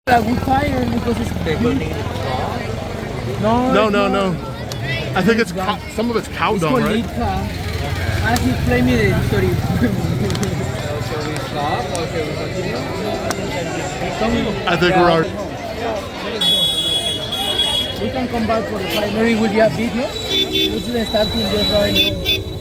A wood fire because it's No. I think it's some of it's cow dung, right? As you play me the story. Shall we stop or shall we continue? I think we're already. We can come back for the fight. Maybe we'll be a bit, no? We shouldn't start in just right now.